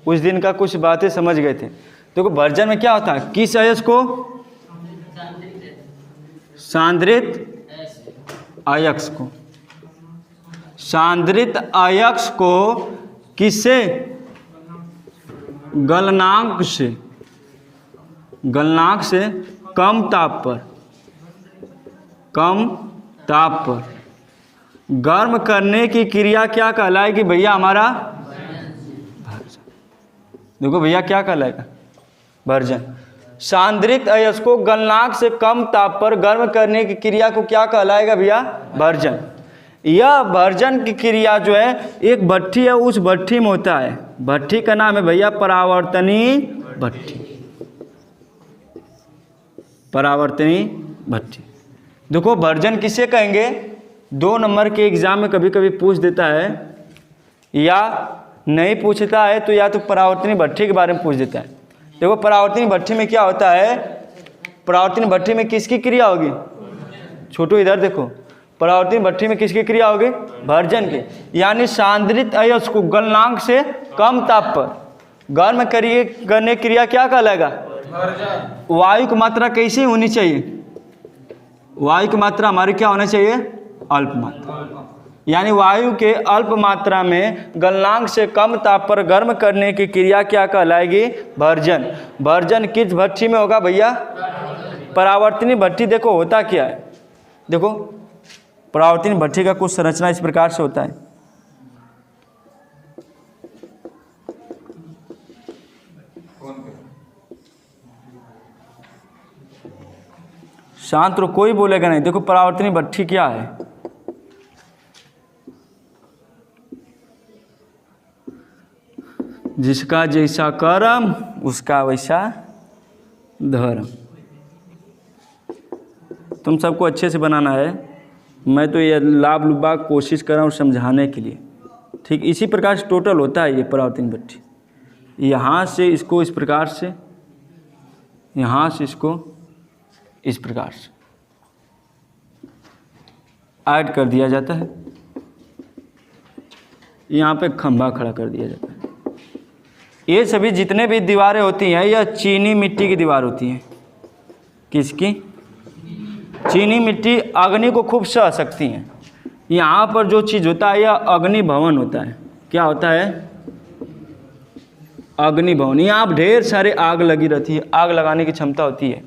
उस दिन का कुछ बातें समझ गए थे। देखो भर्जन में क्या होता है, किस अयस्क को, सांद्रित अयस्क को, सांद्रित अयस्क को किससे, गलनांक से, गलनांक से कम ताप पर, कम ताप पर गर्म करने की क्रिया क्या कहलाएगी भैया, हमारा भर्जन। देखो भैया क्या कहलाएगा, भर्जन। सांद्रित अयस्क को गलनांक से कम ताप पर गर्म करने की क्रिया को क्या कहलाएगा भैया, भर्जन। यह भर्जन की क्रिया जो है एक भट्ठी है, उस भट्ठी में होता है। भट्ठी का नाम है भैया परावर्तनी भट्ठी, परावर्तनी भट्ठी। देखो भर्जन किसे कहेंगे, 2 नंबर के एग्जाम में कभी कभी पूछ देता है, या नहीं पूछता है तो या तो परावर्तनी भट्ठी के बारे में पूछ देता है। देखो परावर्तनी भट्ठी में क्या होता है, परावर्तनी भट्ठी में किसकी क्रिया होगी, छोटू इधर देखो, परावर्तनी भट्ठी में किसकी क्रिया होगी, भर्जन की। यानी सांद्रित अयस्क को गलनांक से कम ताप पर गर्म करने क्रिया क्या कहलाएगा, वायु की मात्रा कैसी होनी चाहिए, वायु की मात्रा हमारी क्या होना चाहिए, अल्प मात्रा। यानी वायु के अल्प मात्रा में गलनांक से कम ताप पर गर्म करने की क्रिया क्या कहलाएगी, भर्जन। भर्जन किस भट्ठी में होगा भैया, परावर्तनी भट्ठी। देखो होता क्या है, देखो परावर्तनी भट्ठी का कुछ संरचना इस प्रकार से होता है। शांत रहो, कोई बोलेगा नहीं। देखो परावर्तनी भट्ठी क्या है, जिसका जैसा कर्म उसका वैसा धर्म। तुम सबको अच्छे से बनाना है, मैं तो ये लाभ लुबा कोशिश कर रहा हूँ समझाने के लिए, ठीक। इसी प्रकार से टोटल होता है ये परावर्तनी भट्ठी। यहाँ से इसको इस प्रकार से, यहाँ से इसको इस प्रकार से ऐड कर दिया जाता है, यहाँ पे खंभा खड़ा कर दिया जाता है। ये सभी जितने भी दीवारें होती हैं यह चीनी मिट्टी की दीवार होती हैं। किसकी, चीनी मिट्टी अग्नि को खूब सह सकती हैं। यहाँ पर जो चीज़ होता है यह अग्नि भवन होता है। क्या होता है, अग्नि भवन। यहाँ ढेर सारे आग लगी रहती है, आग लगाने की क्षमता होती है।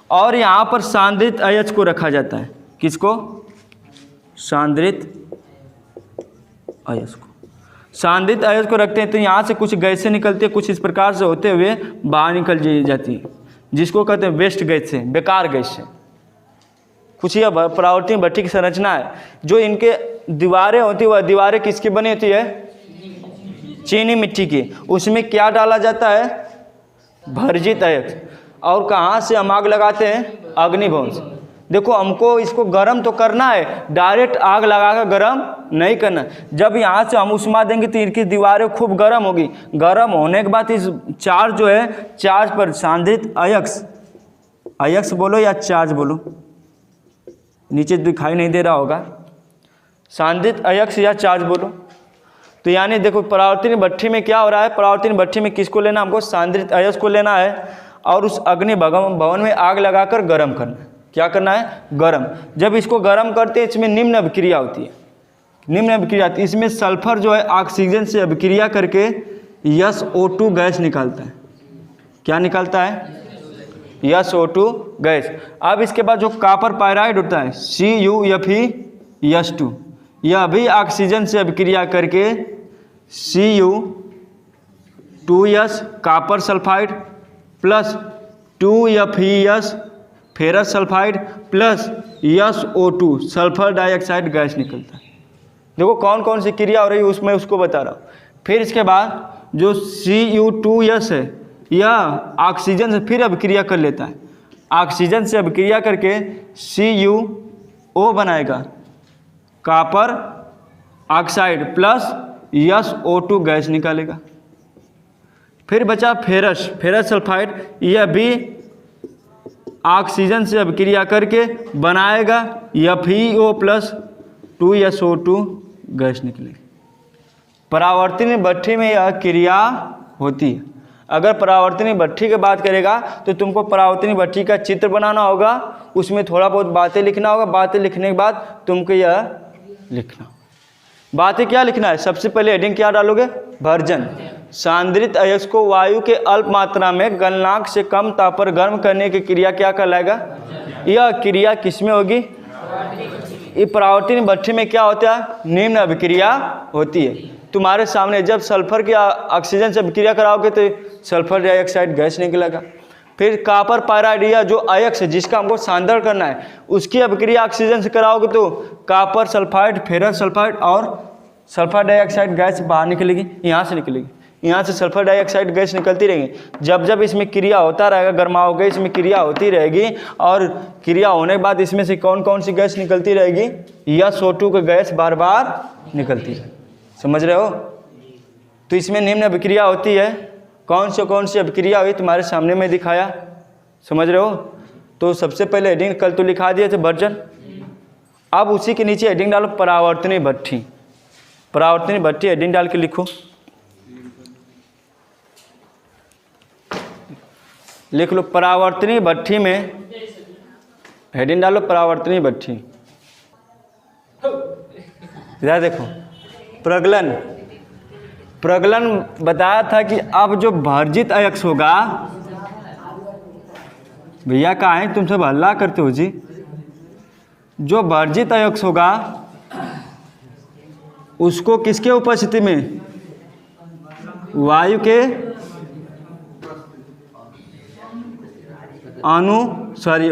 और यहाँ पर सांद्रित अयस्क को रखा जाता है। किसको, सांद्रित अयस्क को। सांद्रित अयस्क को रखते हैं तो यहाँ से कुछ गैसें निकलती है, कुछ इस प्रकार से होते हुए बाहर निकल जाती है, जिसको कहते हैं वेस्ट गैस से, बेकार गैस से। कुछ यह परावर्तनी भट्ठी की संरचना है। जो इनके दीवारें होती है वह दीवारें किसकी बनी होती है, चीनी मिट्टी की। उसमें क्या डाला जाता है, भर्जित अयस्क। और कहाँ से हम आग लगाते हैं, अग्नि भवन से। देखो हमको इसको गर्म तो करना है, डायरेक्ट आग लगाकर गर्म नहीं करना। जब यहाँ से हम उष्मा देंगे तो इनकी दीवारें खूब गर्म होगी। गर्म होने के बाद इस चार्ज जो है, चार्ज पर सांद्रित अयस्क, अयस्क बोलो या चार्ज बोलो, नीचे दिखाई नहीं दे रहा होगा, सांद्रित अयस्क या चार्ज बोलो। तो यानी देखो परावर्तनी भट्ठी में क्या हो रहा है, परावर्तनी भट्ठी में किसको लेना, हमको सांद्रित अयस्क को लेना है और उस अग्नि भवन में आग लगाकर गर्म करना। क्या करना है, गर्म। जब इसको गर्म करते हैं इसमें निम्न अभिक्रिया होती है, निम्न अभिक्रिया। इसमें सल्फर जो है ऑक्सीजन से अभिक्रिया करके SO2 गैस निकालता है। क्या निकालता है, SO2 गैस। अब इसके बाद जो कॉपर पायराइड होता है CuFeS2, यह भी ऑक्सीजन से अभिक्रिया करके Cu2S copper sulphide plus 2FeS ferrous sulphide plus SO2 sulphur dioxide gas निकलता है। देखो कौन कौन सी क्रिया हो रही है उसमें उसको बता रहा हूँ। फिर इसके बाद जो Cu2S है यह ऑक्सीजन से फिर अभिक्रिया कर लेता है। ऑक्सीजन से अभिक्रिया करके CuO बनाएगा, copper oxide plus SO2 gas निकालेगा। फिर बचा फेरस, फेरस सल्फाइड, यह भी ऑक्सीजन से अभिक्रिया करके बनाएगा FeO प्लस 2SO2 गैस निकलेगी। परावर्तनी भट्ठी में यह क्रिया होती है। अगर परावर्तनी भट्ठी की बात करेगा तो तुमको परावर्तनी भट्ठी का चित्र बनाना होगा, उसमें थोड़ा बहुत बातें लिखना होगा। बातें लिखने के बाद तुमको यह लिखना, बातें क्या लिखना है, सबसे पहले हेडिंग क्या डालोगे, भर्जन। सांद्रित अयस्क को वायु के अल्प मात्रा में गलनांक से कम ताप पर गर्म करने की क्रिया क्या कहलाएगा। यह क्रिया किसमें होगी, ये परावर्तनी भट्ठी में क्या होता है, निम्न अभिक्रिया होती है। तुम्हारे सामने जब सल्फर की ऑक्सीजन से अभिक्रिया कराओगे तो सल्फर डाइऑक्साइड गैस निकलेगा। फिर कॉपर पायराइड या जो अयस्क है जिसका हमको सांद्रण करना है उसकी अभिक्रिया ऑक्सीजन से कराओगे तो कॉपर सल्फाइड, फेरस सल्फाइड और सल्फर डाइऑक्साइड गैस बाहर निकलेगी, यहाँ से निकलेगी। यहाँ से सल्फर डाइऑक्साइड गैस निकलती रहेगी। जब जब इसमें क्रिया होता रहेगा, गर्माओगे इसमें क्रिया होती रहेगी और क्रिया होने के बाद इसमें से कौन कौन सी गैस निकलती रहेगी, या SO2 की गैस बार बार निकलती है। समझ रहे हो। तो इसमें निम्न अभिक्रिया होती है। कौन सी अभिक्रिया हुई तुम्हारे सामने में दिखाया, समझ रहे हो। तो सबसे पहले हेडिंग कल तो लिखा दिए थे भर्जन। अब उसी के नीचे हेडिंग डालो परावर्तनी भट्ठी। परावर्तनी भट्ठी हेडिंग डाल के लिखो, लिख लो परावर्तनी भट्ठी में हेडिंग डालो परावर्तनी भट्ठी। इधर देखो, प्रगलन। प्रगलन बताया था कि अब जो भर्जित अयस्क होगा, भैया कहाँ है तुम सब हल्ला करते हो जी। जो भर्जित अयस्क होगा उसको किसके उपस्थिति में, वायु के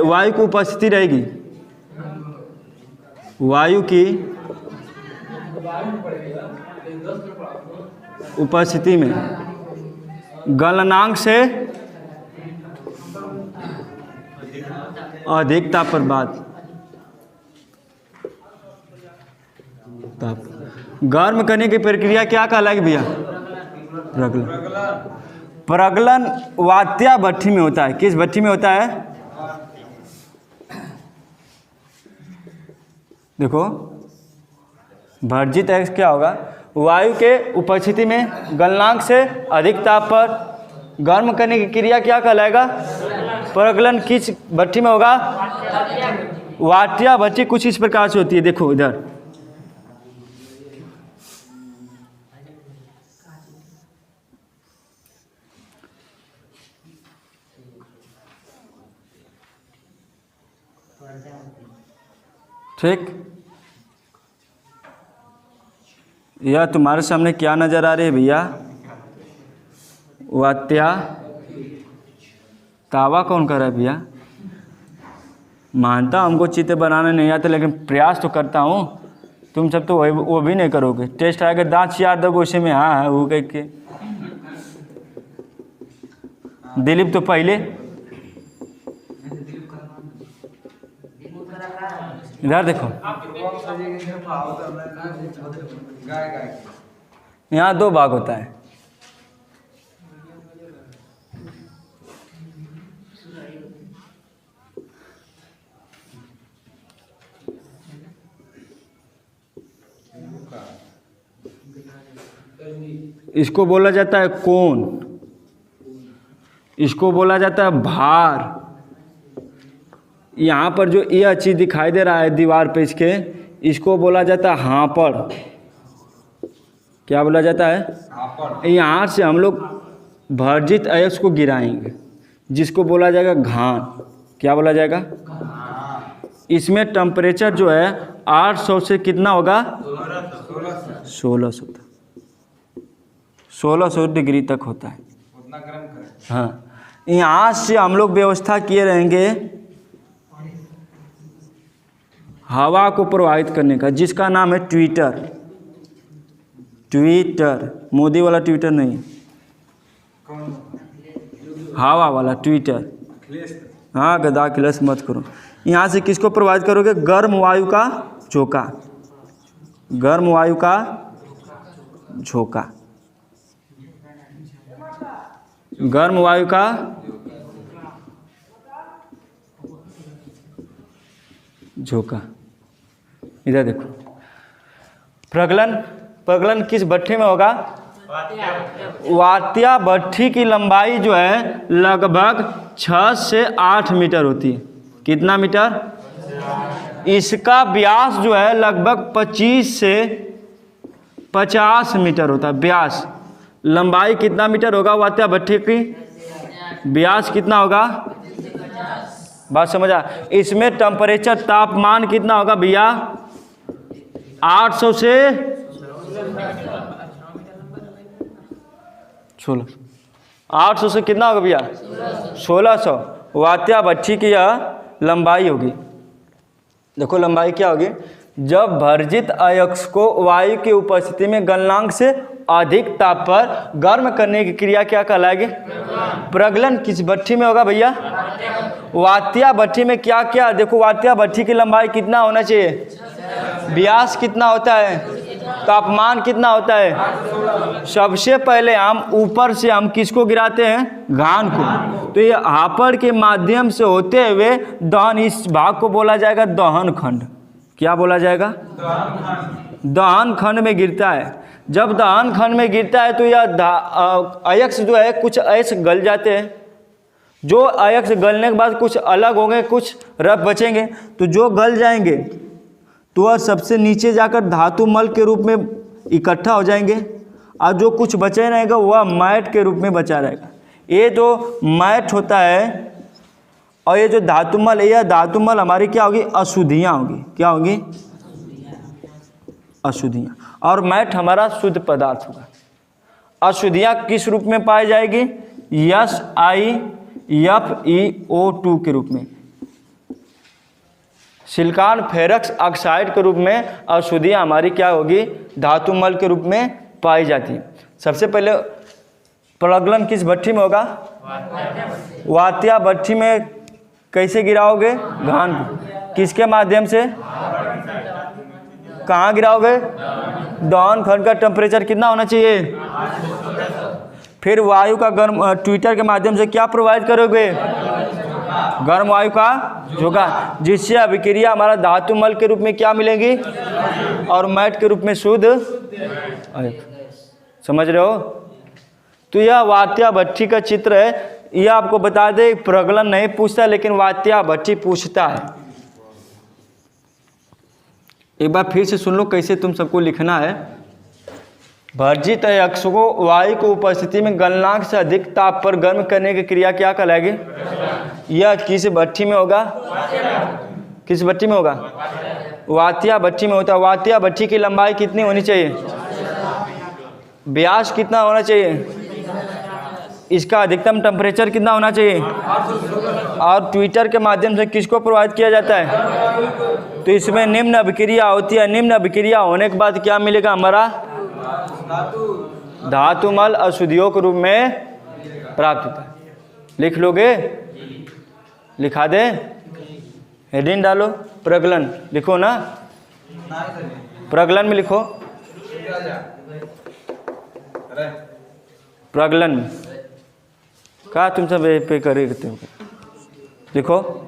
वायु की उपस्थिति रहेगी। वायु की उपस्थिति में गलनांक से अधिक ताप पर बात, ताप गर्म करने की प्रक्रिया क्या कहलाएगी भैया, प्रगलन। प्रगलन वात्या भट्ठी में होता है। किस भट्ठी में होता है, देखो भर्जित अयस्क क्या होगा, वायु के उपस्थिति में गलनांक से अधिक ताप पर गर्म करने की क्रिया क्या कहलाएगा, प्रगलन। किस भट्ठी में होगा, वात्या भट्ठी। कुछ इस प्रकार से होती है, देखो इधर ठीक। यह तुम्हारे सामने क्या नजर आ रही है भैया, वात्या। तावा कौन कर रहा है भैया, मानता हमको चित्र बनाने नहीं आता लेकिन प्रयास तो करता हूँ। तुम सब तो वो भी नहीं करोगे। टेस्ट आएगा दांत याद दो उसे में हाँ है वो कह के। दिलीप तो पहले इधर देखो, यहाँ दो भाग होता है। इसको बोला जाता है कोण, इसको बोला जाता है भार। यहाँ पर जो यह चीज़ दिखाई दे रहा है दीवार पे इसके, इसको बोला जाता है हांपड़। क्या बोला जाता है, यहाँ से हम लोग भर्जित अयस्क को गिराएंगे जिसको बोला जाएगा घान। क्या बोला जाएगा, इसमें टेम्परेचर जो है 800 से कितना होगा, 1600 डिग्री तक होता है। हाँ, यहाँ से हम लोग व्यवस्था किए रहेंगे हवा को प्रवाहित करने का, जिसका नाम है ट्विटर। ट्विटर मोदी वाला ट्विटर नहीं, हवा वाला ट्विटर। हाँ गदा खिलस मत करो। यहाँ से किसको प्रवाहित करोगे, गर्म वायु का झोंका। गर्म वायु का झोंका, गर्म वायु का झोंका। इधर देखो, प्रगलन। प्रगलन किस भट्ठी में होगा, वात्या भट्ठी की लंबाई जो है लगभग 6 से 8 मीटर होती है। कितना मीटर? इसका व्यास जो है लगभग 25 से 50 मीटर होता है। व्यास, लंबाई कितना मीटर होगा वात्या भट्ठी की? व्यास कितना होगा? बात समझा? इसमें टेम्परेचर, तापमान कितना होगा भैया? 800 से 16, 800 से कितना होगा भैया? 1600 वात्या भट्ठी की यह लंबाई होगी। देखो लंबाई क्या होगी? जब वर्जित अयस्क को वायु की उपस्थिति में गलनांक से अधिक ताप पर गर्म करने की क्रिया क्या कहलाएगी? प्रगलन। किस भट्ठी में होगा भैया? वात्या भट्ठी में। क्या क्या? देखो वात्या भट्ठी की लंबाई कितना होना चाहिए? व्यास कितना होता है? तापमान कितना होता है? सबसे पहले हम ऊपर से हम किसको गिराते हैं? घान को। तो ये हापड़ के माध्यम से होते हुए दहन, इस भाग को बोला जाएगा दहन खंड। क्या बोला जाएगा? दहन खंड में गिरता है। जब दहन खंड में गिरता है तो यह अयस्क जो है, कुछ अयस्क गल जाते हैं। जो अयस्क गलने के बाद कुछ अलग होंगे, कुछ रफ बचेंगे। तो जो गल जाएंगे तो वह सबसे नीचे जाकर धातु मल के रूप में इकट्ठा हो जाएंगे, और जो कुछ बचे रहेगा वह मैट के रूप में बचा रहेगा। ये जो मैट होता है और ये जो धातुमल, यह धातुमल हमारी क्या होगी? अशुद्धियाँ होगी। क्या होगी? अशुद्धियाँ। और मैट हमारा शुद्ध पदार्थ होगा। अशुद्धियाँ किस रूप में पाई जाएगी? SiFeO2 के रूप में। सिलिकॉन फेरस ऑक्साइड के रूप में अशुद्धियाँ हमारी क्या होगी? धातुमल के रूप में पाई जाती है। सबसे पहले प्रगलन किस भट्ठी में होगा? वात्या भट्ठी में। कैसे गिराओगे? घान को। किसके माध्यम से? कहाँ गिराओगे? दहन खंड का टेम्परेचर कितना होना चाहिए? फिर वायु का गर्म ट्विटर के माध्यम से क्या प्रोवाइड करोगे? गर्म वायु का झोंका, जिससे अभिक्रिया हमारा धातुमल के रूप में क्या मिलेगी? और मैट के रूप में शुद्ध। समझ रहे हो? तो यह वात्या भट्ठी का चित्र है। यह आपको बता दे, प्रगलन नहीं पूछता लेकिन वात्या भट्ठी पूछता है। एक बार फिर से सुन लो कैसे तुम सबको लिखना है। वर्जित अयस्क को वायु की उपस्थिति में गलनांक से अधिक ताप पर गर्म करने की क्रिया क्या कहलाएगी? यह किस भट्ठी में होगा? किस भट्ठी में होगा? वात्या भट्ठी में होता है। वात्या भट्ठी की लंबाई कितनी होनी चाहिए? व्यास कितना होना चाहिए? इसका अधिकतम टेम्परेचर कितना होना चाहिए? और ट्विटर के माध्यम से किसको प्रोवाइड किया जाता है? तो इसमें निम्न अभिक्रिया होती है। निम्न अभिक्रिया होने के बाद क्या मिलेगा हमारा? धातुमल अशुद्धियों के रूप में प्राप्त होता है। लिख लोगे? लिखा दे? हेडिंग डालो। प्रगलन लिखो ना, प्रगलन में लिखो। प्रगलन में कहा तुम सब पे करते हो? लिखो।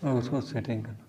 उसको सेटिंग कर।